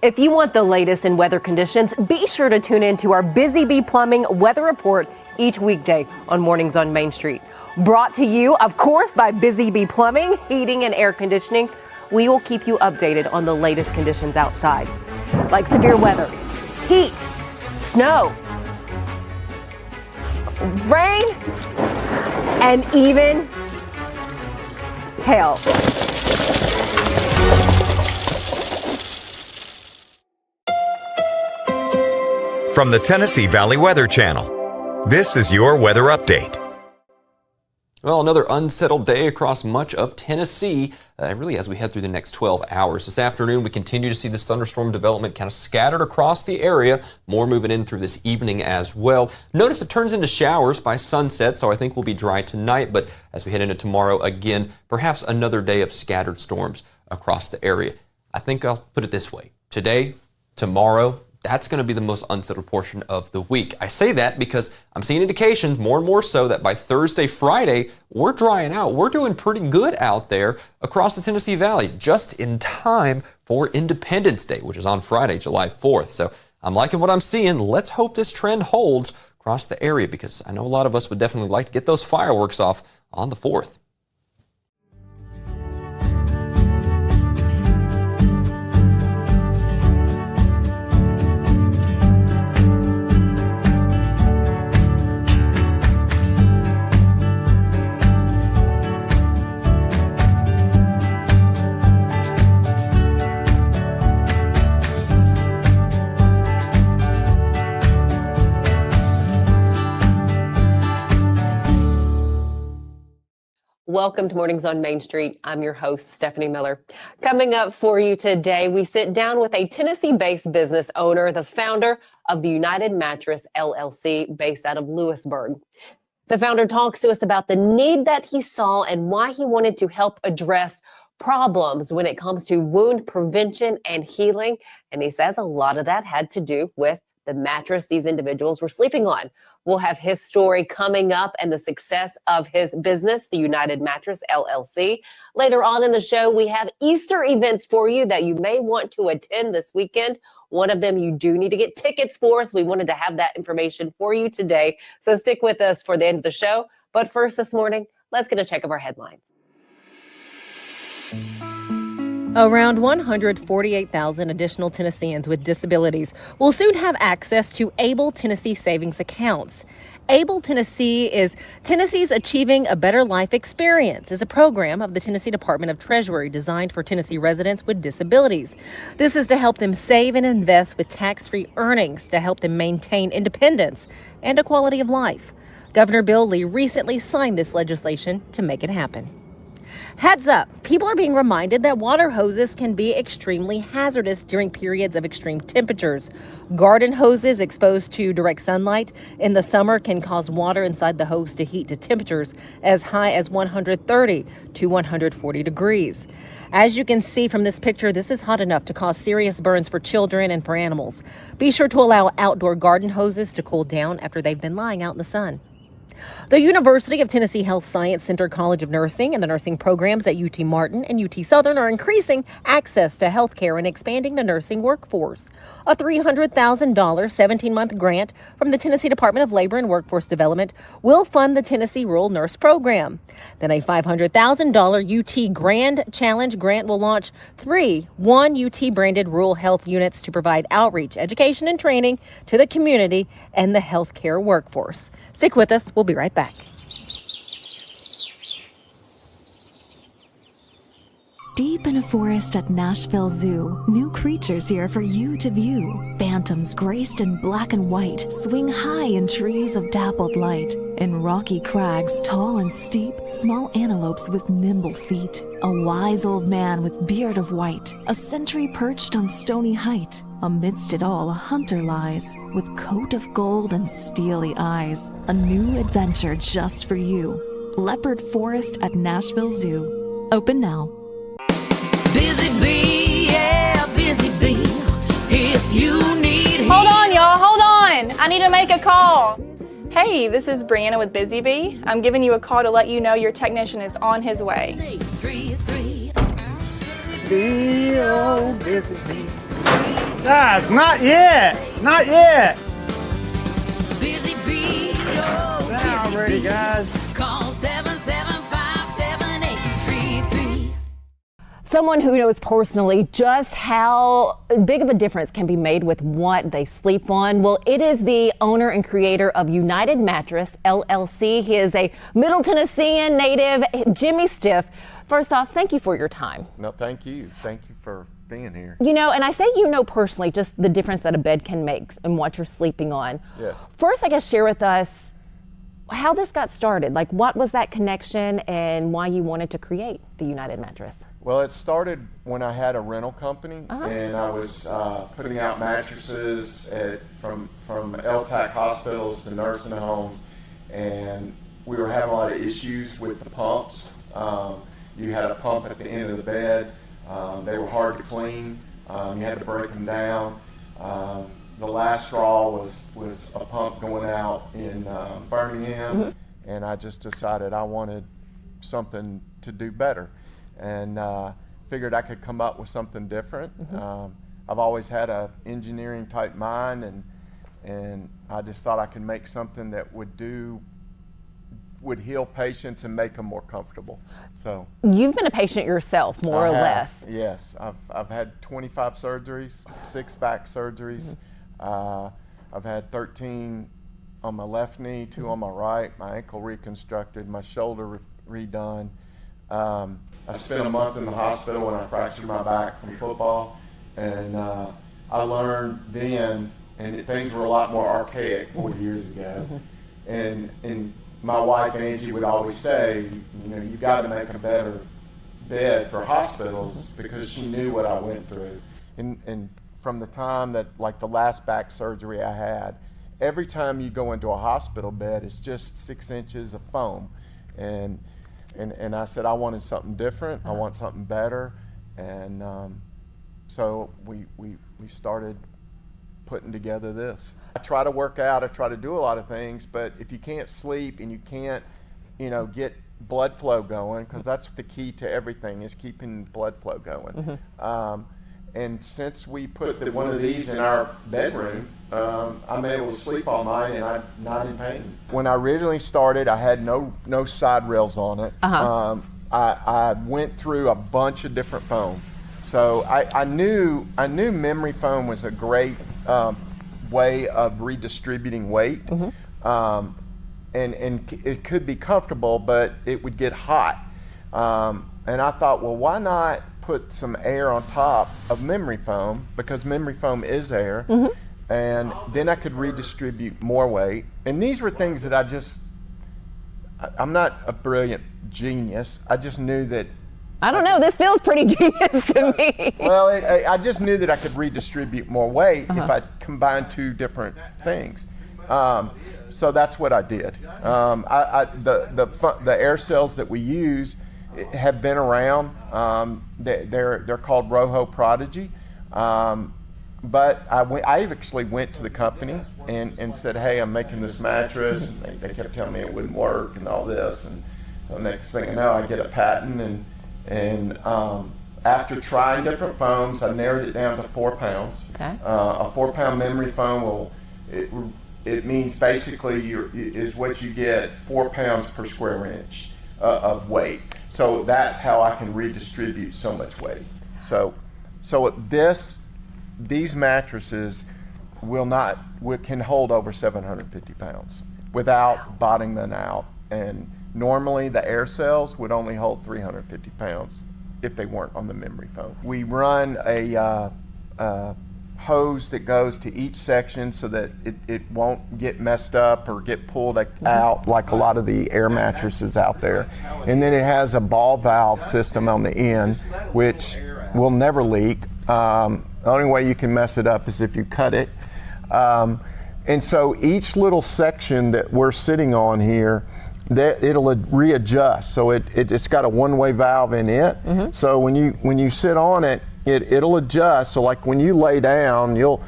If you want the latest in weather conditions, be sure to tune in to our Busy Bee Plumbing Weather Report each weekday on Mornings on Main Street. Brought to you, of course, by Busy Bee Plumbing, Heating and Air Conditioning. We will keep you updated on the latest conditions outside, like severe weather, heat, snow, rain, and even hail. From the Tennessee Valley Weather Channel, this is your weather update. Well, another unsettled day across much of Tennessee, really as we head through the next 12 hours. This afternoon, we continue to see this thunderstorm development kind of scattered across the area, more moving in through this evening as well. Notice it turns into showers by sunset, so I think we'll be dry tonight, but as we head into tomorrow, again, perhaps another day of scattered storms across the area. I think I'll put it this way. Today, tomorrow, that's going to be the most unsettled portion of the week. I say that because I'm seeing indications more and more so that by Thursday, Friday, we're drying out. We're doing pretty good out there across the Tennessee Valley, just in time for Independence Day, which is on Friday, July 4th. So I'm liking what I'm seeing. Let's hope this trend holds across the area because I know a lot of us would definitely like to get those fireworks off on the 4th. Welcome to Mornings on Main Street. I'm your host, Stefanie Miller. Coming up for you today, we sit down with a Tennessee-based business owner, the founder of the United Mattress, LLC, based out of Lewisburg. The founder talks to us about the need that he saw and why he wanted to help address problems when it comes to wound prevention and healing. And he says a lot of that had to do with the mattress these individuals were sleeping on. We'll have his story coming up and the success of his business, the United Mattress LLC. Later on in the show, we have Easter events for you that you may want to attend this weekend. One of them you do need to get tickets for, so we wanted to have that information for you today. So stick with us for the end of the show. But first this morning, let's get a check of our headlines. Around 148,000 additional Tennesseans with disabilities will soon have access to Able Tennessee savings accounts. Able Tennessee is Tennessee's Achieving a Better Life Experience, is a program of the Tennessee Department of Treasury designed for Tennessee residents with disabilities. This is to help them save and invest with tax-free earnings to help them maintain independence and a quality of life. Governor Bill Lee recently signed this legislation to make it happen. Heads up, people are being reminded that water hoses can be extremely hazardous during periods of extreme temperatures. Garden hoses exposed to direct sunlight in the summer can cause water inside the hose to heat to temperatures as high as 130 to 140 degrees. As you can see from this picture, this is hot enough to cause serious burns for children and for animals. Be sure to allow outdoor garden hoses to cool down after they've been lying out in the sun. The University of Tennessee Health Science Center College of Nursing and the nursing programs at UT Martin and UT Southern are increasing access to health care and expanding the nursing workforce. A $300,000 17-month grant from the Tennessee Department of Labor and Workforce Development will fund the Tennessee Rural Nurse Program. Then a $500,000 UT Grand Challenge grant will launch 3 UT-branded rural health units to provide outreach, education, and training to the community and the healthcare workforce. Stick with us. We'll be right back. Deep in a forest at Nashville Zoo, new creatures here for you to view. Phantoms graced in black and white swing high in trees of dappled light. In rocky crags, tall and steep, small antelopes with nimble feet. A wise old man with beard of white, a sentry perched on stony height. Amidst it all, a hunter lies, with coat of gold and steely eyes. A new adventure just for you. Leopard Forest at Nashville Zoo. Open now. Busy bee, yeah, busy bee. If you need Hold on, y'all, hold on. I need to make a call. Hey, this is Brianna with Busy Bee. I'm giving you a call to let you know your technician is on his way. 333. Be oh, busy bee. Guys, not yet. Not yet. Busy bee, oh, Now busy ready, bee. guys. Call 775-7833. Someone who knows personally just how big of a difference can be made with what they sleep on. Well, it is the owner and creator of United Mattress, LLC. He is a Middle Tennessean native, Jimmy Stiff. First off, thank you for your time. No, thank you. Thank you for being here. You know, and I say you know personally just the difference that a bed can make and what you're sleeping on. Yes. First, I guess share with us how this got started. Like, what was that connection and why you wanted to create the United Mattress? Well, it started when I had a rental company, and I was putting out mattresses from LTAC hospitals to nursing homes, and we were having a lot of issues with the pumps. You had a pump at the end of the bed. They were hard to clean. You had to break them down. The last straw was a pump going out in Birmingham, and I just decided I wanted something to do better, and figured I could come up with something different. I've always had a engineering type mind, and I just thought I could make something that would heal patients and make them more comfortable. So You've been a patient yourself, more or less. Yes, I've had 25 surgeries, 6 back surgeries. I've had 13 on my left knee, 2 on my right, my ankle reconstructed, my shoulder redone. I spent a month in the hospital when I fractured my back from football, and I learned then, and things were a lot more archaic 40 years ago. And my wife Angie would always say, you know, you got to make a better bed for hospitals, because she knew what I went through. And from the time that, like the last back surgery I had, every time you go into a hospital bed, it's just 6 inches of foam. And I said I wanted something different. I want something better. And so we started putting together this. I try to work out, I try to do a lot of things, but if you can't sleep and you can't, you know, get blood flow going, because that's the key to everything, is keeping blood flow going. And since we put one of these in our bedroom, I'm able to sleep all night and I'm not in pain. When I originally started, I had no side rails on it. I went through a bunch of different foam. So I knew memory foam was a great way of redistributing weight, and it could be comfortable, but it would get hot. And I thought, well, why not put some air on top of memory foam, because memory foam is air, and then I could redistribute more weight. And these were things that I'm not a brilliant genius. I just knew that. I don't know, this feels pretty genius to me. Well, I just knew that I could redistribute more weight if I combined 2 different things. So that's what I did. The air cells that we use have been around. They're called Roho Prodigy. But I actually went to the company and said, hey, I'm making this mattress. And they kept telling me it wouldn't work and all this. And so next thing I know, I get a patent. And after trying different foams, I narrowed it down to 4 pounds. Okay. A 4-pound memory foam it means basically is what you get 4 pounds per square inch of weight. So that's how I can redistribute so much weight. So these mattresses can hold over 750 pounds without bottoming out. And normally the air cells would only hold 350 pounds if they weren't on the memory foam. We run a hose that goes to each section so that it won't get messed up or get pulled out like a lot of the air mattresses out there. And then it has a ball valve system on the end, which will never leak. The only way you can mess it up is if you cut it. And so each little section that we're sitting on here, that it'll readjust. So it's got a one-way valve in it. So when you sit on it, it'll adjust. So like when you lay down, you'll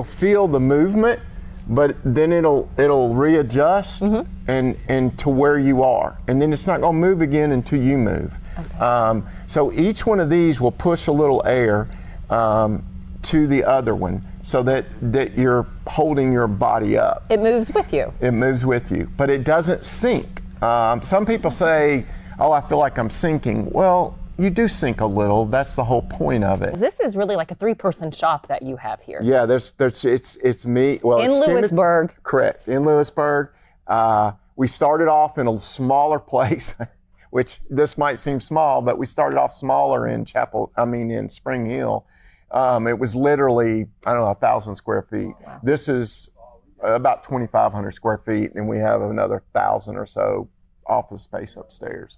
feel the movement, but then it'll readjust and to where you are, and then it's not going to move again until you move. Okay. So each one of these will push a little air to the other one so that you're holding your body up. It moves with you. It moves with you, but it doesn't sink. Some people say, oh, I feel like I'm sinking. Well, you do sink a little. That's the whole point of it. This is really like a 3-person shop that you have here. Yeah, it's me. Well, In it's Lewisburg. Correct, in Lewisburg. We started off in a smaller place, which this might seem small, but we started off smaller in in Spring Hill. It was literally, 1,000 square feet. Wow. This is about 2,500 square feet, and we have another 1,000 or so office space upstairs.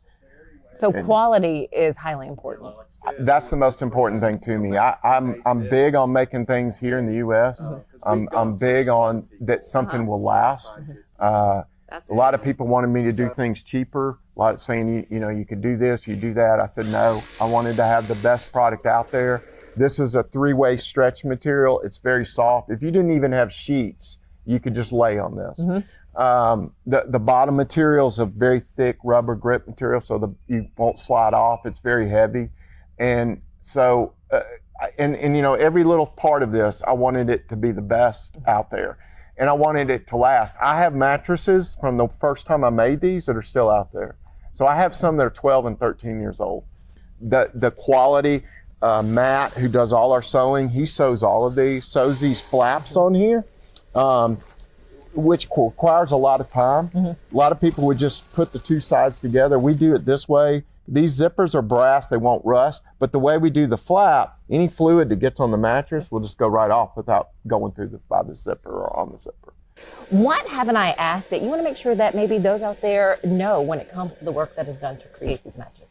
So quality is highly important. That's the most important thing to me. I'm big on making things here in the U.S. I'm big on that something will last. A lot of people wanted me to do things cheaper, like saying, you could do this, you do that. I said, no, I wanted to have the best product out there. This is a 3-way stretch material. It's very soft. If you didn't even have sheets, you could just lay on this. The bottom material is a very thick rubber grip material, so you won't slide off. It's very heavy. And so, every little part of this, I wanted it to be the best out there. And I wanted it to last. I have mattresses from the first time I made these that are still out there. So I have some that are 12 and 13 years old. The quality, Matt, who does all our sewing, he sews all of these, sews these flaps on here, which requires a lot of time. A lot of people would just put the two sides together. We do it this way. These zippers are brass, they won't rust, but the way we do the flap, any fluid that gets on the mattress will just go right off without going through by the zipper or on the zipper. What haven't I asked that you want to make sure that maybe those out there know when it comes to the work that is done to create these mattresses?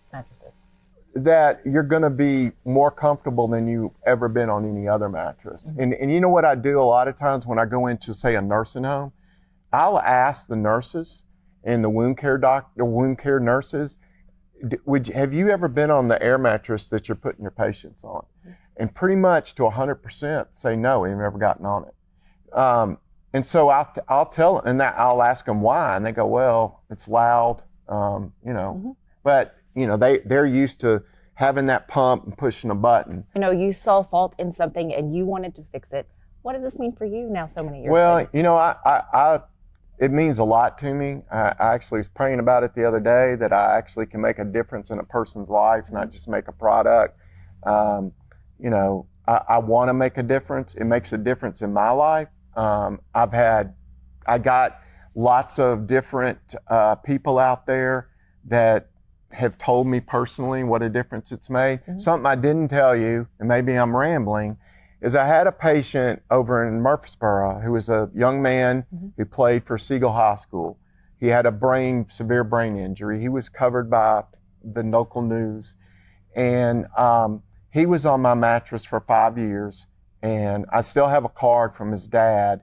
That you're going to be more comfortable than you've ever been on any other mattress. And you know what I do a lot of times when I go into, say, a nursing home? I'll ask the nurses and the wound care nurses, have you ever been on the air mattress that you're putting your patients on? And pretty much to 100% say no, we've never gotten on it. And so I'll tell them, and I'll ask them why, and they go, well, it's loud, but they're used to having that pump and pushing a button. You saw fault in something and you wanted to fix it. What does this mean for you now so many years later? Well, it means a lot to me. I actually was praying about it the other day, that I actually can make a difference in a person's life, not just make a product. I want to make a difference. It makes a difference in my life. I got lots of different people out there that have told me personally what a difference it's made. Something I didn't tell you, and maybe I'm rambling, is I had a patient over in Murfreesboro who was a young man who played for Siegel High School. He had a severe brain injury. He was covered by the local news. And he was on my mattress for 5 years. And I still have a card from his dad.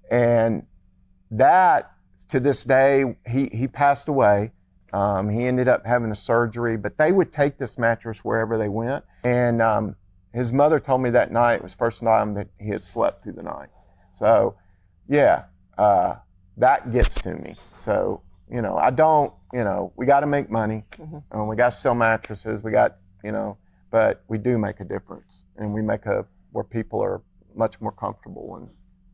And that, to this day, he passed away. He ended up having a surgery, but they would take this mattress wherever they went. And his mother told me that night, it was the first time that he had slept through the night. So, yeah, that gets to me. So, we got to make money. We got to sell mattresses. But we do make a difference. And we make where people are much more comfortable and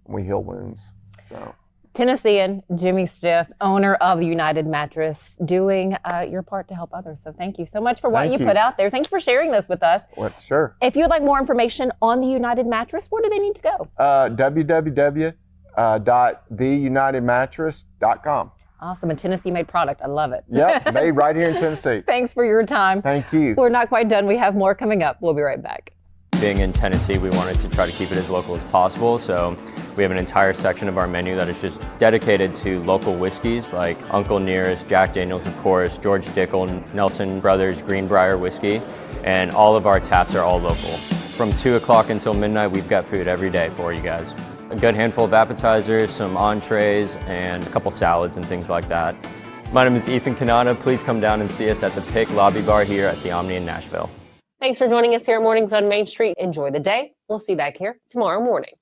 we heal wounds. So. Tennessean Jimmy Stiff, owner of the United Mattress, doing your part to help others. So thank you so much for what you put out there. Thank you for sharing this with us. Well, sure. If you'd like more information on the United Mattress, where do they need to go? www.theunitedmattress.com. Awesome. A Tennessee-made product. I love it. Yep, made right here in Tennessee. Thanks for your time. Thank you. We're not quite done. We have more coming up. We'll be right back. Being in Tennessee, we wanted to try to keep it as local as possible, so we have an entire section of our menu that is just dedicated to local whiskeys like Uncle Nearest, Jack Daniels, of course, George Dickel, Nelson Brothers, Greenbrier whiskey, and all of our taps are all local. From 2 o'clock until midnight, we've got food every day for you guys. A good handful of appetizers, some entrees, and a couple salads and things like that. My name is Ethan Kanata. Please come down and see us at the Pick Lobby Bar here at the Omni in Nashville. Thanks for joining us here at Mornings on Main Street. Enjoy the day. We'll see you back here tomorrow morning.